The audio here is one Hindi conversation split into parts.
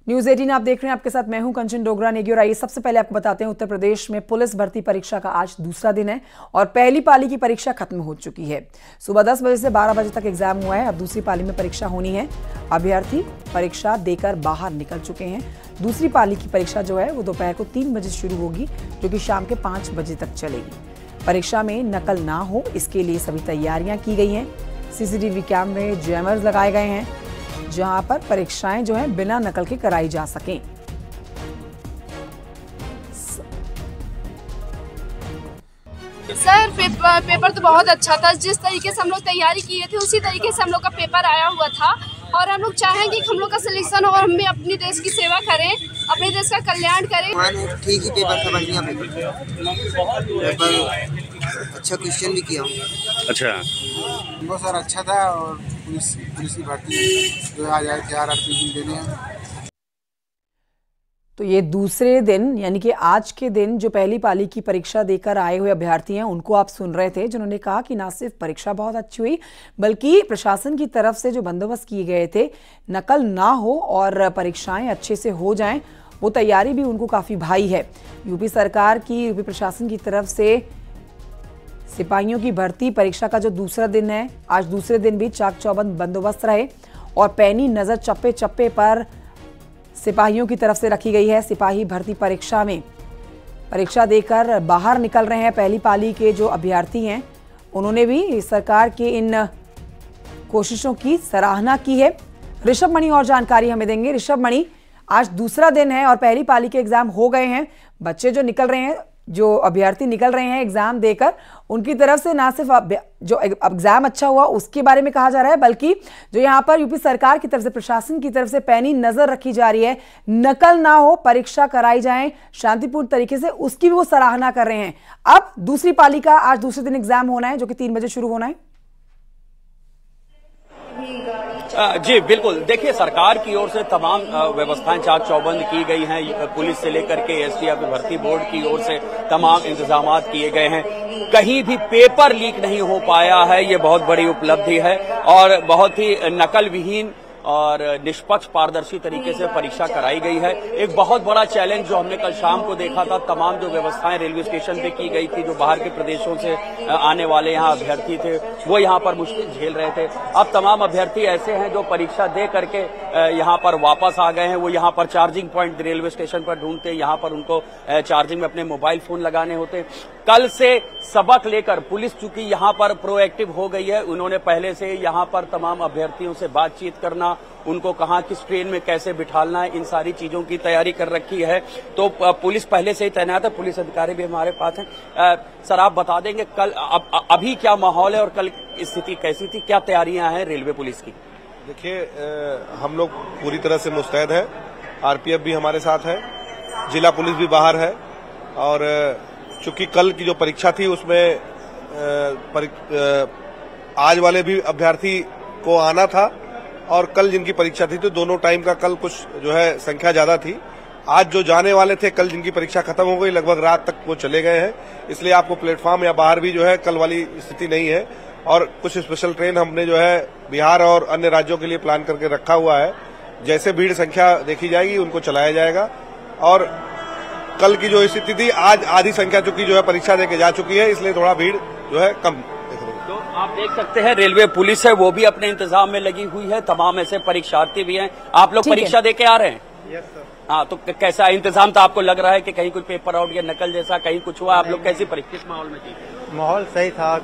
न्यूज 18 आप देख रहे हैं, आपके साथ मैं हूं कंचन डोगरा नेगी। और आइए सबसे पहले आपको बताते हैं, उत्तर प्रदेश में पुलिस भर्ती परीक्षा का आज दूसरा दिन है और पहली पाली की परीक्षा खत्म हो चुकी है। सुबह 10 बजे से 12 बजे तक एग्जाम हुआ है। अब दूसरी पाली में परीक्षा होनी है। अभ्यर्थी परीक्षा देकर बाहर निकल चुके हैं। दूसरी पाली की परीक्षा जो है वो दोपहर को 3 बजे शुरू होगी, जो कि शाम के 5 बजे तक चलेगी। परीक्षा में नकल ना हो, इसके लिए सभी तैयारियां की गई हैं। सीसीटीवी कैमरे, जैमर्स लगाए गए हैं, जहां पर परीक्षाएं जो है बिना नकल के कराई जा सकें। सर पेपर तो बहुत अच्छा था। जिस तरीके से हम लोग तैयारी किए थे उसी तरीके से हम लोग का पेपर आया हुआ था और हम लोग चाहेंगे कि हम लोग का सिलेक्शन हो और हम भी अपने देश की सेवा करें, अपने देश का कल्याण करें। ठीक ही पेपर था, बढ़िया पेपर, अच्छा क्वेश्चन भी किया। अच्छा, बहुत सारा अच्छा था और पुलिस की भर्ती जो आ जाए 4-8 दिन देने हैं। तो ये दूसरे दिन यानी कि आज के दिन जो पहली पाली की परीक्षा देकर आए हुए अभ्यर्थी हैं, उनको आप सुन रहे थे, जिन्होंने कहा कि ना सिर्फ परीक्षा बहुत अच्छी हुई बल्कि प्रशासन की तरफ से जो बंदोबस्त किए गए थे, नकल ना हो और परीक्षाएं अच्छे से हो जाएं, वो तैयारी भी उनको काफी भाई है। यूपी सरकार की, यूपी प्रशासन की तरफ से सिपाहियों की भर्ती परीक्षा का जो दूसरा दिन है, आज दूसरे दिन भी चाक चौबंद बंदोबस्त रहे और पैनी नजर चप्पे चप्पे पर सिपाहियों की तरफ से रखी गई है। सिपाही भर्ती परीक्षा में परीक्षा देकर बाहर निकल रहे हैं पहली पाली के जो अभ्यर्थी हैं, उन्होंने भी सरकार की इन कोशिशों की सराहना की है। ऋषभ मणि और जानकारी हमें देंगे। ऋषभ मणि, आज दूसरा दिन है और पहली पाली के एग्जाम हो गए हैं। बच्चे जो निकल रहे हैं, जो अभ्यर्थी निकल रहे हैं एग्जाम देकर, उनकी तरफ से ना सिर्फ जो एग्जाम अच्छा हुआ उसके बारे में कहा जा रहा है, बल्कि जो यहाँ पर यूपी सरकार की तरफ से, प्रशासन की तरफ से पैनी नजर रखी जा रही है, नकल ना हो, परीक्षा कराई जाए शांतिपूर्ण तरीके से, उसकी भी वो सराहना कर रहे हैं। अब दूसरी पाली का आज दूसरे दिन एग्जाम होना है, जो कि 3 बजे शुरू होना है। जी बिल्कुल, देखिए सरकार की ओर से तमाम व्यवस्थाएं चाक चौबंद की गई हैं। पुलिस से लेकर के एसटीएफ भर्ती बोर्ड की ओर से तमाम इंतजाम किए गए हैं। कहीं भी पेपर लीक नहीं हो पाया है, ये बहुत बड़ी उपलब्धि है और बहुत ही नकल विहीन और निष्पक्ष पारदर्शी तरीके से परीक्षा कराई गई है। एक बहुत बड़ा चैलेंज जो हमने कल शाम को देखा था, तमाम जो व्यवस्थाएं रेलवे स्टेशन पे की गई थी, जो बाहर के प्रदेशों से आने वाले यहाँ अभ्यर्थी थे वो यहाँ पर मुश्किल झेल रहे थे। अब तमाम अभ्यर्थी ऐसे हैं जो परीक्षा दे करके यहाँ पर वापस आ गए हैं। वो यहाँ पर चार्जिंग पॉइंट रेलवे स्टेशन पर ढूंढते, यहाँ पर उनको चार्जिंग में अपने मोबाइल फोन लगाने होते। कल से सबक लेकर पुलिस चूंकि यहाँ पर प्रोएक्टिव हो गई है, उन्होंने पहले से यहाँ पर तमाम अभ्यर्थियों से बातचीत करना, उनको कहाँ किस ट्रेन में कैसे बिठालना है, इन सारी चीजों की तैयारी कर रखी है। तो पुलिस पहले से ही तैनात है, पुलिस अधिकारी भी हमारे पास हैं। सर, आप बता देंगे कल अभी क्या माहौल है और कल स्थिति कैसी थी, क्या तैयारियां हैं रेलवे पुलिस की? देखिए, हम लोग पूरी तरह से मुस्तैद है। आरपीएफ भी हमारे साथ है, जिला पुलिस भी बाहर है और चूंकि कल की जो परीक्षा थी उसमें आज वाले भी अभ्यर्थी को आना था और कल जिनकी परीक्षा थी तो दोनों टाइम का कल कुछ जो है संख्या ज्यादा थी। आज जो जाने वाले थे, कल जिनकी परीक्षा खत्म हो गई, लगभग रात तक वो चले गए हैं। इसलिए आपको प्लेटफॉर्म या बाहर भी जो है कल वाली स्थिति नहीं है और कुछ स्पेशल ट्रेन हमने जो है बिहार और अन्य राज्यों के लिए प्लान करके रखा हुआ है। जैसे भीड़ संख्या देखी जाएगी उनको चलाया जाएगा और कल की जो स्थिति थी, आज आधी संख्या चूंकि जो है परीक्षा देके जा चुकी है, इसलिए थोड़ा भीड़ जो है कम। तो आप देख सकते हैं रेलवे पुलिस है वो भी अपने इंतजाम में लगी हुई है, तमाम ऐसे परीक्षार्थी भी हैं। आप लोग परीक्षा देके आ रहे हैं? Yes sir. हाँ, तो कैसा इंतजाम था? आपको लग रहा है कि कहीं कुछ पेपर आउट या नकल जैसा कहीं कुछ हुआ? आप लोग कैसी परीक्षा, किस माहौल में थी? माहौल सही था,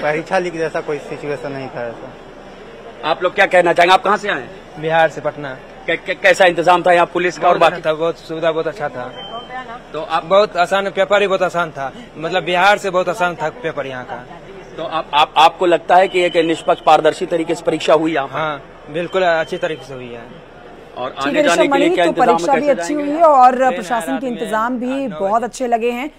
परीक्षा लीक जैसा कोई सिचुएशन नहीं था ऐसा। आप लोग क्या कहना चाहेंगे? आप कहाँ से आए? बिहार से, पटना। कैसा इंतजाम था यहाँ पुलिस का और बाकी? था, बहुत सुविधा बहुत अच्छा था। तो आप बहुत आसान, पेपर ही बहुत आसान था, मतलब बिहार से बहुत आसान था पेपर यहाँ का। तो आपको लगता है कि एक निष्पक्ष पारदर्शी तरीके से परीक्षा हुई यहाँ? हाँ बिल्कुल अच्छी तरीके से हुई है। और आने जाने के लिए क्या तो परीक्षा भी अच्छी हुई है और प्रशासन के इंतजाम भी बहुत अच्छे लगे हैं।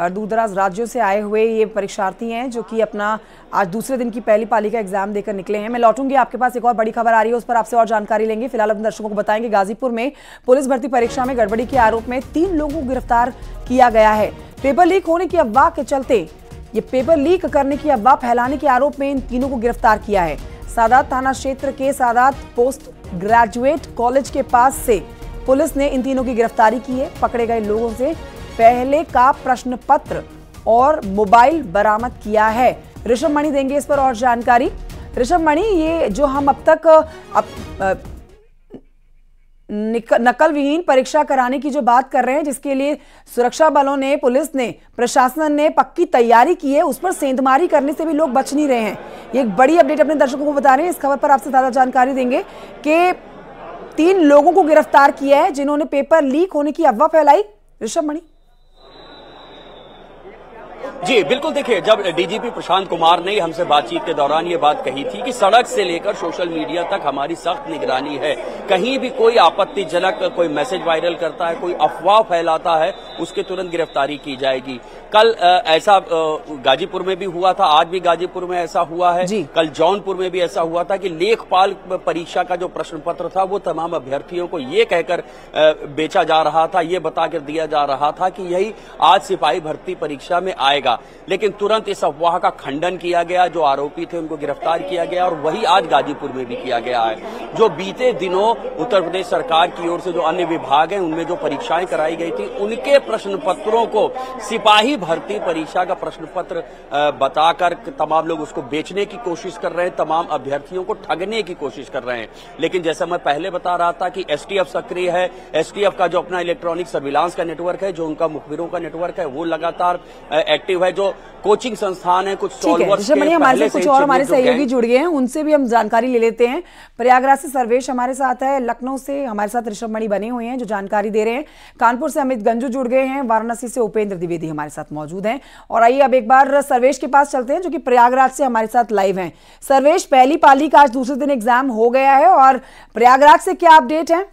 दूर दराज राज्यों से आए हुए ये परीक्षार्थी हैं जो कि अपना आज दूसरे दिन की पहली पाली का एग्जाम देकर निकले हैं। मैं लौटूंगी, आपके पास एक और बड़ी खबर आ रही है, उस पर आपसे और जानकारी लेंगे। फिलहाल अपने दर्शकों को बताएंगे, गाजीपुर में पुलिस भर्ती परीक्षा में गड़बड़ी के आरोप में 3 लोगों को गिरफ्तार किया गया है। पेपर लीक होने की अफवाह के चलते, ये पेपर लीक करने की अफवाह फैलाने के आरोप में इन तीनों को गिरफ्तार किया है। सादात थाना क्षेत्र के सादात पोस्ट ग्रेजुएट कॉलेज के पास से पुलिस ने इन तीनों की गिरफ्तारी की है। पकड़े गए लोगों से पहले का प्रश्न पत्र और मोबाइल बरामद किया है। ऋषभ मणि देंगे इस पर और जानकारी। ऋषभ मणि, ये जो हम अब तक नकल विहीन परीक्षा कराने की जो बात कर रहे हैं, जिसके लिए सुरक्षा बलों ने, पुलिस ने, प्रशासन ने पक्की तैयारी की है, उस पर सेंधमारी करने से भी लोग बच नहीं रहे हैं। ये एक बड़ी अपडेट अपने दर्शकों को बता रहे हैं। इस खबर पर आपसे ज्यादा जानकारी देंगे कि 3 लोगों को गिरफ्तार किया है जिन्होंने पेपर लीक होने की अफवाह फैलाई। ऋषभ मणि। जी बिल्कुल, देखिए, जब डीजीपी प्रशांत कुमार ने हमसे बातचीत के दौरान ये बात कही थी कि सड़क से लेकर सोशल मीडिया तक हमारी सख्त निगरानी है, कहीं भी कोई आपत्तिजनक कोई मैसेज वायरल करता है, कोई अफवाह फैलाता है, उसके तुरंत गिरफ्तारी की जाएगी। कल ऐसा गाजीपुर में भी हुआ था, आज भी गाजीपुर में ऐसा हुआ है, कल जौनपुर में भी ऐसा हुआ था कि लेखपाल परीक्षा का जो प्रश्न पत्र था वो तमाम अभ्यर्थियों को ये कहकर बेचा जा रहा था, ये बताकर दिया जा रहा था कि यही आज सिपाही भर्ती परीक्षा में आएगा, लेकिन तुरंत इस अफवाह का खंडन किया गया। जो आरोपी थे उनको गिरफ्तार किया गया और वही आज गाजीपुर में भी किया गया है। जो बीते दिनों उत्तर प्रदेश सरकार की ओर से जो अन्य विभाग हैं उनमें जो परीक्षाएं कराई गई थी, उनके प्रश्न पत्रों को सिपाही भर्ती परीक्षा का प्रश्न पत्र बताकर तमाम लोग उसको बेचने की कोशिश कर रहे हैं, तमाम अभ्यर्थियों को ठगने की कोशिश कर रहे हैं। लेकिन जैसा मैं पहले बता रहा था कि एसटीएफ सक्रिय है, एसटीएफ का जो अपना इलेक्ट्रॉनिक सर्विलांस का नेटवर्क है, जो उनका मुखबिरों का नेटवर्क है, वो लगातार एक्टिव है। जो कोचिंग संस्थान है, कुछ सॉल्वर्स के हमारे साथ कुछ और हमारे सहयोगी जुड़ गए हैं, उनसे भी हम जानकारी ले लेते हैं। प्रयागराज से सर्वेश हमारे साथ है, लखनऊ से हमारे साथ ऋषभ मणि बने हुए हैं जो जानकारी दे रहे हैं, कानपुर से अमित गंजू जुड़ गए हैं, वाराणसी से उपेंद्र द्विवेदी हमारे साथ मौजूद हैं। और आइए अब एक बार सर्वेश के पास चलते हैं जो कि प्रयागराज से हमारे साथ लाइव हैं। सर्वेश, पहली पाली का आज दूसरे दिन एग्जाम हो गया है और प्रयागराज से क्या अपडेट है?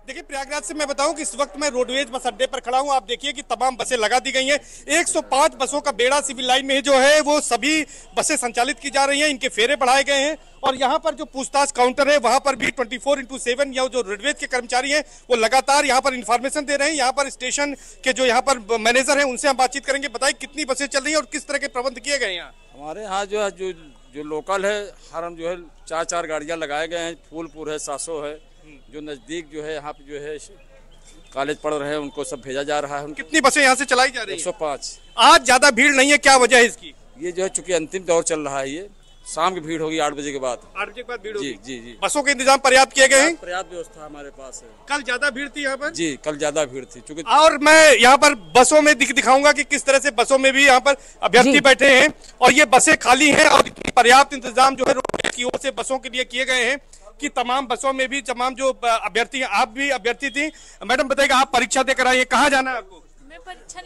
देखिए, प्रयागराज से मैं बताऊं कि इस वक्त मैं रोडवेज बस अड्डे पर खड़ा हूं। आप देखिए कि तमाम बसें लगा दी गई हैं। 105 बसों का बेड़ा सिविल लाइन में जो है वो सभी बसें संचालित की जा रही हैं, इनके फेरे बढ़ाए गए हैं। और यहाँ पर जो पूछताछ काउंटर है वहां पर भी 24x7 या जो रोडवेज के कर्मचारी हैं वो लगातार यहाँ पर इंफॉर्मेशन दे रहे हैं। यहाँ पर स्टेशन के जो यहाँ पर मैनेजर हैं उनसे हम बातचीत करेंगे। बताइए कितनी बसें चल रही हैं और किस तरह के प्रबंध किए गए हैं? हमारे यहाँ जो है जो लोकल है, हरम जो है 4 गाड़ियाँ लगाए गए हैं। फूलपुर है, सासो है, जो नजदीक जो है यहाँ पे जो है कॉलेज पढ़ रहे हैं उनको सब भेजा जा रहा है। कितनी बसें यहाँ से चलाई जा रही हैं? 105। आज ज्यादा भीड़ नहीं है, क्या वजह है इसकी? ये जो है चूंकि अंतिम दौर चल रहा है, ये शाम की भीड़ होगी 8 बजे के बाद। 8 बजे के बाद भीड़ होगी? जी जी। बसों के इंतजाम पर्याप्त किए गए हैं? पर्याप्त व्यवस्था हमारे पास है। कल ज्यादा भीड़ थी यहाँ पर? जी, कल ज्यादा भीड़ थी चूंकि। और मैं यहाँ पर बसों में दिखाऊंगा कि किस तरह से बसों में भी यहाँ पर अभ्यर्थी बैठे हैं और ये बसें खाली हैं और पर्याप्त इंतजाम जो है रोडवेज की ओर से बसों के लिए किए गए हैं कि तमाम बसों में भी तमाम जो अभ्यर्थी हैं, आप भी अभ्यर्थी थी। मैडम बताइएगा, आप परीक्षा देकर आए हैं, कहाँ जाना है आपको? मैं परीक्षा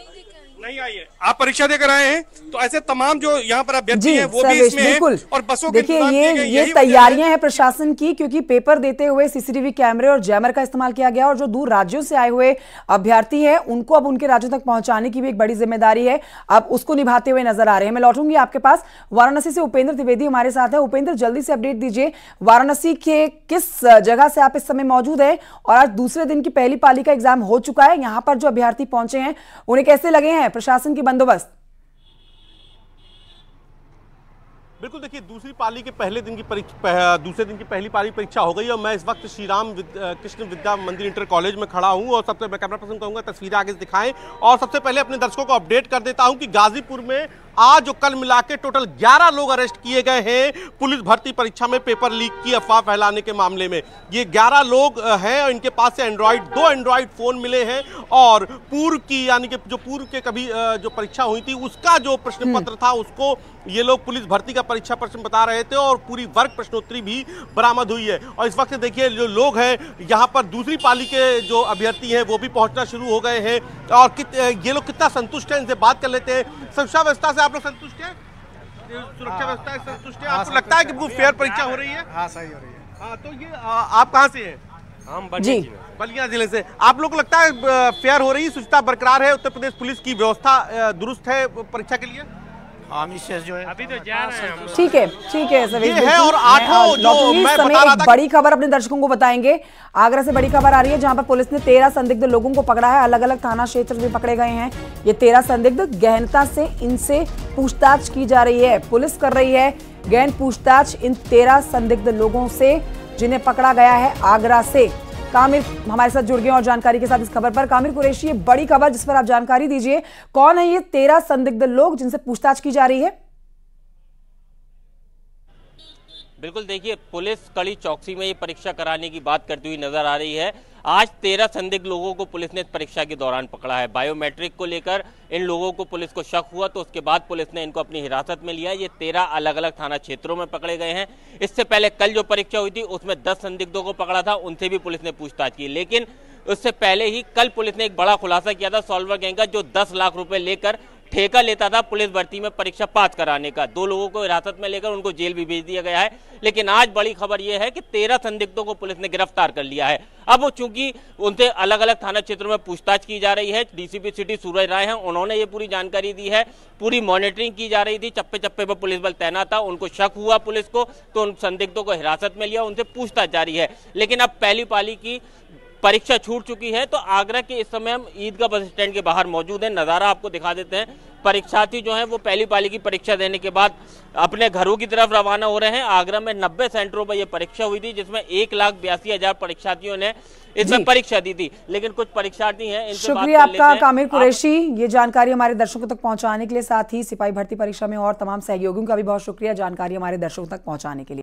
नहीं आई है, आप परीक्षा देकर आए हैं, तो ऐसे तमाम जो यहाँ पर अभ्यर्थी हैं वो भी इसमें हैं और बसों के देखिए ये तैयारियां हैं प्रशासन की, क्योंकि पेपर देते हुए सीसीटीवी कैमरे और जैमर का इस्तेमाल किया गया और जो दूर राज्यों से आए हुए अभ्यर्थी हैं उनको अब उनके राज्यों तक पहुंचाने की भी एक बड़ी जिम्मेदारी है, अब उसको निभाते हुए नजर आ रहे हैं। मैं लौटूंगी आपके पास। वाराणसी से उपेंद्र द्विवेदी हमारे साथ है। उपेंद्र, जल्दी से अपडेट दीजिए, वाराणसी के किस जगह से आप इस समय मौजूद है और आज दूसरे दिन की पहली पाली का एग्जाम हो चुका है, यहाँ पर जो अभ्यर्थी पहुंचे हैं उन्हें कैसे लगे हैं प्रशासन की बंदोबस्त? बिल्कुल, देखिए दूसरे दिन की पहली पाली परीक्षा हो गई और मैं इस वक्त श्री राम कृष्ण विद्या मंदिर इंटर कॉलेज में खड़ा हूं और सबसे मैं कैमरा पर्सन कहूंगा तस्वीरें आगे से दिखाएं और सबसे पहले अपने दर्शकों को अपडेट कर देता हूं कि गाजीपुर में आज और कल मिला के टोटल 11 लोग अरेस्ट किए गए हैं पुलिस भर्ती परीक्षा में पेपर लीक की अफवाह फैलाने के मामले में। ये 11 लोग हैं और इनके पास से दो एंड्रॉइड फोन मिले हैं और पूर्व की यानी कि जो पूर्व के कभी जो परीक्षा हुई थी उसका जो प्रश्न पत्र था उसको ये लोग पुलिस भर्ती का परीक्षा प्रश्न बता रहे थे और पूरी वर्ग प्रश्नोत्तरी भी बरामद हुई है। और इस वक्त देखिए जो लोग हैं यहाँ पर दूसरी पाली के जो अभ्यर्थी हैं वो भी पहुंचना शुरू हो गए हैं और ये लोग कितना संतुष्ट हैं इनसे बात कर लेते हैं। सुरक्षा व्यवस्था से आप लोग संतुष्ट हैं? सुरक्षा व्यवस्था से संतुष्ट है? आपको लगता है कि वो फेयर परीक्षा हो रही है? हाँ, सही हो रही है। हाँ, तो ये आप कहाँ से हैं? हम बलिया जिले से। आप लोग को लगता है फेयर हो रही है, शुचिता बरकरार है, उत्तर प्रदेश पुलिस की व्यवस्था दुरुस्त है परीक्षा के लिए? हाँ मिसेस जो है अभी तो जा रहे हैं हम। ठीक है सवेश, ये है और आठों जो मैं बता रहा था बड़ी खबर अपने दर्शकों को बताएंगे। आगरा से बड़ी खबर आ रही है जहां पर पुलिस ने 13 संदिग्ध लोगों को पकड़ा है। अलग अलग थाना क्षेत्र में पकड़े गए हैं ये 13 संदिग्ध। गहनता से इनसे पूछताछ की जा रही है। पुलिस कर रही है गहन पूछताछ इन 13 संदिग्ध लोगों से जिन्हें पकड़ा गया है आगरा से। कामिर हमारे साथ जुड़ गए और जानकारी के साथ इस खबर पर। कामिर कुरैशी, ये बड़ी खबर जिस पर आप जानकारी दीजिए, कौन है ये 13 संदिग्ध लोग जिनसे पूछताछ की जा रही है? बिल्कुल, देखिए पुलिस कड़ी चौकसी में ये परीक्षा कराने की बात करती हुई नजर आ रही है। आज 13 संदिग्ध लोगों को पुलिस ने परीक्षा के दौरान पकड़ा है। बायोमेट्रिक को लेकर इन लोगों को पुलिस को शक हुआ तो उसके बाद पुलिस ने इनको अपनी हिरासत में लिया। ये 13 अलग अलग थाना क्षेत्रों में पकड़े गए हैं। इससे पहले कल जो परीक्षा हुई थी उसमें 10 संदिग्धों को पकड़ा था, उनसे भी पुलिस ने पूछताछ की। लेकिन उससे पहले ही कल पुलिस ने एक बड़ा खुलासा किया था सॉल्वर गैंग का, जो 10 लाख रुपए लेकर ठेका लेता था पुलिस भर्ती में परीक्षा पास कराने का। 2 लोगों को हिरासत में लेकर उनको जेल भी भेज दिया गया है। लेकिन आज बड़ी खबर यह है कि 13 संदिग्धों को पुलिस ने गिरफ्तार कर लिया है। अब चूंकि उनसे अलग अलग थाना क्षेत्रों में पूछताछ की जा रही है, डीसीपी सिटी सूरज राय हैं, उन्होंने ये पूरी जानकारी दी है। पूरी मॉनिटरिंग की जा रही थी, चप्पे चप्पे पर पुलिस बल तैनात था। उनको शक हुआ पुलिस को तो उन संदिग्धों को हिरासत में लिया, उनसे पूछताछ जारी है। लेकिन अब पहली पाली की परीक्षा छूट चुकी है। तो आगरा के इस समय हम ईदगाह बस स्टैंड के बाहर मौजूद हैं। नज़ारा आपको दिखा देते हैं। परीक्षार्थी जो हैं वो पहली पाली की परीक्षा देने के बाद अपने घरों की तरफ रवाना हो रहे हैं। आगरा में 90 सेंटरों पर यह परीक्षा हुई थी, जिसमें 1,82,000 परीक्षार्थियों ने इसमें परीक्षा दी थी। लेकिन कुछ परीक्षार्थी हैं, शुक्रिया आपका कामिर कुरैशी, ये जानकारी हमारे दर्शकों तक पहुंचाने के लिए। साथ ही सिपाही भर्ती परीक्षा में और तमाम सहयोगियों का भी बहुत शुक्रिया जानकारी हमारे दर्शकों तक पहुंचाने के लिए।